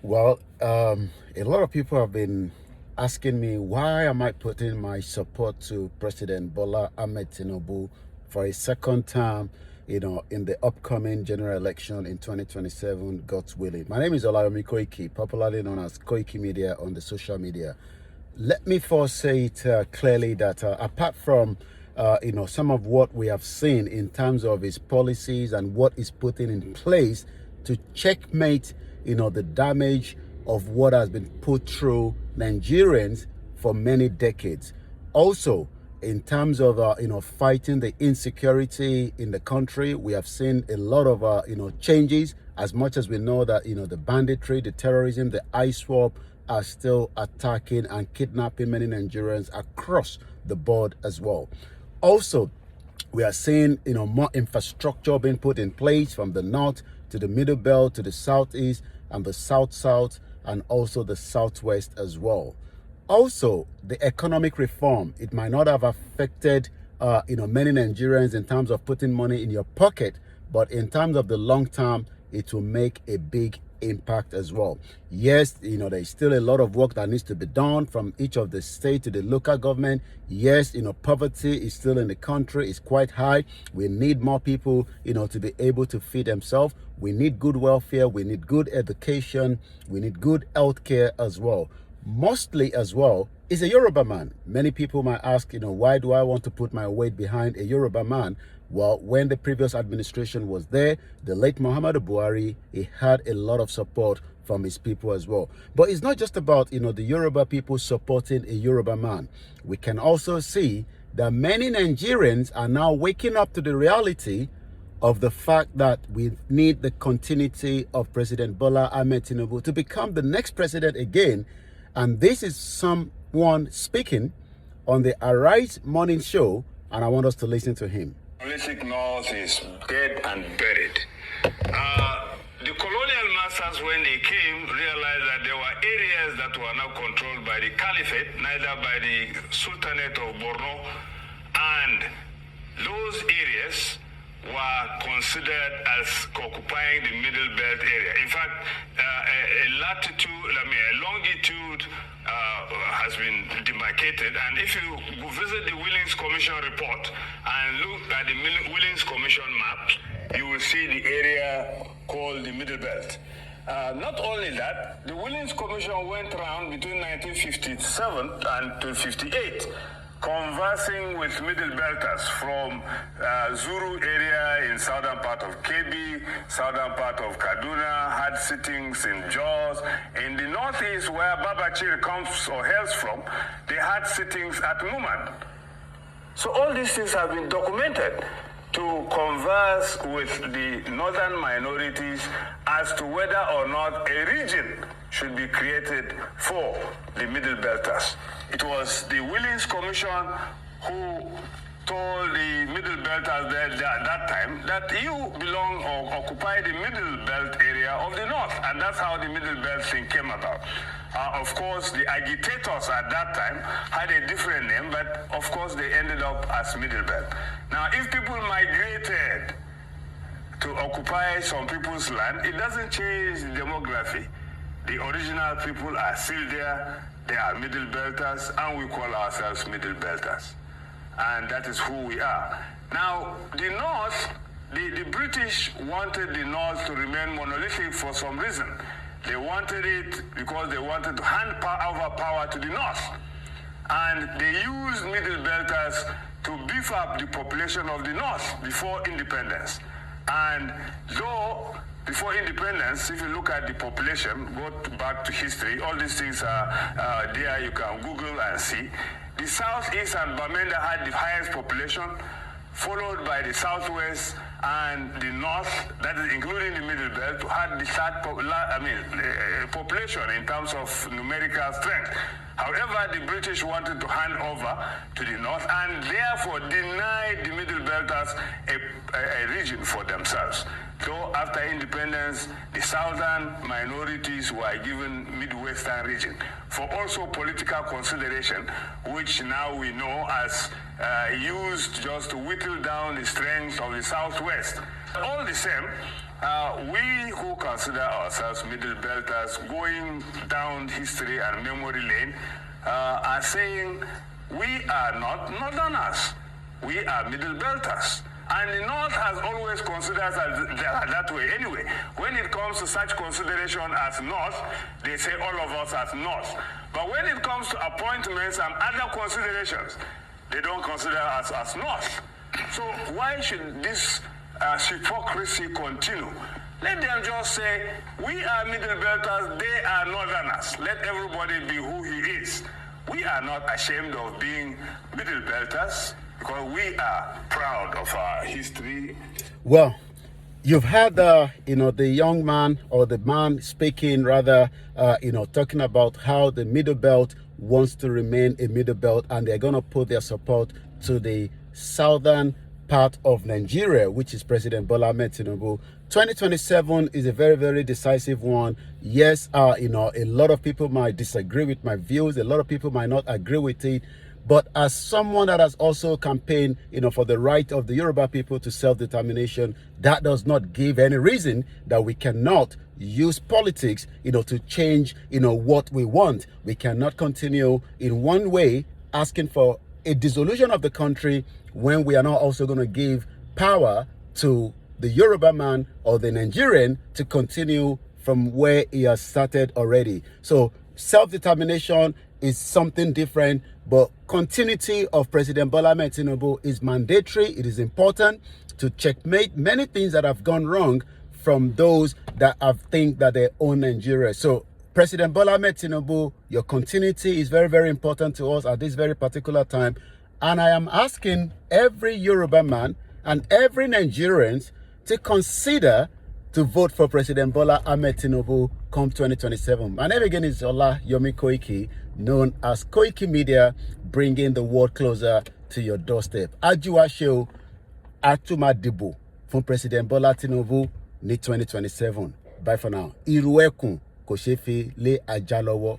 Well, a lot of people have been asking me why am I putting my support to President Bola TInubu for a second term, in the upcoming general election in 2027, God's willing. My name is Olayomi Koiki, popularly known as Koiki Media on the social media. Let me first say it clearly that apart from some of what we have seen in terms of his policies and what he's putting in place to checkmate the damage of what has been put through Nigerians for many decades. Also, in terms of fighting the insecurity in the country, we have seen a lot of changes. As much as we know that the banditry, the terrorism, the ISWAP are still attacking and kidnapping many Nigerians across the board as well. Also, we are seeing more infrastructure being put in place from the north to the middle belt to the southeast and the south and also the southwest as well. Also, the economic reform, it might not have affected many Nigerians in terms of putting money in your pocket, but in terms of the long term, it will make a big impact as well. Yes, there's still a lot of work that needs to be done from each of the state to the local government. Yes, poverty is still in the country, it's quite high. We need more people, to be able to feed themselves. We need good welfare, we need good education, we need good healthcare as well. Mostly as well is a Yoruba man. Many people might ask, why do I want to put my weight behind a Yoruba man? Well, when the previous administration was there, the late Muhammadu Buhari, he had a lot of support from his people as well. But it's not just about, the Yoruba people supporting a Yoruba man. We can also see that many Nigerians are now waking up to the reality of the fact that we need the continuity of President Bola TInubu to become the next president again. And this is someone speaking on the Arise Morning Show, and I want us to listen to him. Politic North is dead and buried. The colonial masters, when they came, realized that there were areas that were now controlled by the Caliphate, neither by the Sultanate of Borno, and those areas were considered as occupying the Middle Belt area. In fact, a longitude has been demarcated, and if you visit the Willings Commission report and look at the Willings Commission map, you will see the area called the Middle Belt. Not only that, the Willings Commission went around between 1957 and 1958, conversing with Middle Belters from Zuru area in southern part of Kebbi, southern part of Kaduna, had sittings in Jos. In the northeast, where Babachir comes or hails from, they had sittings at Numan. So all these things have been documented to converse with the northern minorities as to whether or not a region should be created for the Middle Belters. It was the Willings Commission who told the Middle Belters at that time that you belong or occupy the Middle Belt area of the North, and that's how the Middle Belt thing came about. Of course, the agitators at that time had a different name, but of course they ended up as Middle Belt. Now, if people migrated to occupy some people's land, it doesn't change the demography. The original people are still there. They are Middle Belters, and we call ourselves Middle Belters. And that is who we are. Now, the North, the British wanted the North to remain monolithic for some reason. They wanted it because they wanted to hand over power to the North. And they used Middle Belters to beef up the population of the North before independence. And though before independence, if you look at the population, go back to history, all these things are there, you can Google and see. The southeast and Bamenda had the highest population, followed by the southwest and the north, that is including the Middle Belt, had the third population in terms of numerical strength. However, the British wanted to hand over to the north and therefore denied the Middle Belters a region for themselves. So after independence, the southern minorities were given Midwestern region for also political consideration, which now we know as used just to whittle down the strength of the Southwest. All the same, We who consider ourselves middle belters going down history and memory lane are saying we are not northerners. We are middle belters. And the North has always considered us that way anyway. When it comes to such consideration as North, they say all of us as North. But when it comes to appointments and other considerations, they don't consider us as North. So why should this hypocrisy continue? Let them just say, we are middle belters, they are northerners. Let everybody be who he is. We are not ashamed of being middle belters because we are proud of our history. Well, you've had the young man, or the man speaking rather, talking about how the middle belt wants to remain a middle belt, and they're going to put their support to the southern part of Nigeria, which is President Bola TInubu. 2027 is a very, very decisive one. Yes, a lot of people might disagree with my views. A lot of people might not agree with it. But as someone that has also campaigned, for the right of the Yoruba people to self-determination, that does not give any reason that we cannot use politics, to change, what we want. We cannot continue in one way asking for a dissolution of the country when we are not also going to give power to the Yoruba man or the Nigerian to continue from where he has started already. So self-determination is something different, but continuity of President Bola TInubu is mandatory. It is important to checkmate many things that have gone wrong from those that think that they own Nigeria. So President Bola TInubu, your continuity is very, very important to us at this very particular time. And I am asking every Yoruba man and every Nigerian to consider to vote for President Bola TInubu come 2027. My name again is Ola Yomi Koiki, known as Koiki Media, bringing the world closer to your doorstep. Ajuwa show Atumadibo from President Bola TInubu ní 2027. Bye for now. Irú ẹkùn kò ṣeé fi lé ajá lọ́wọ́.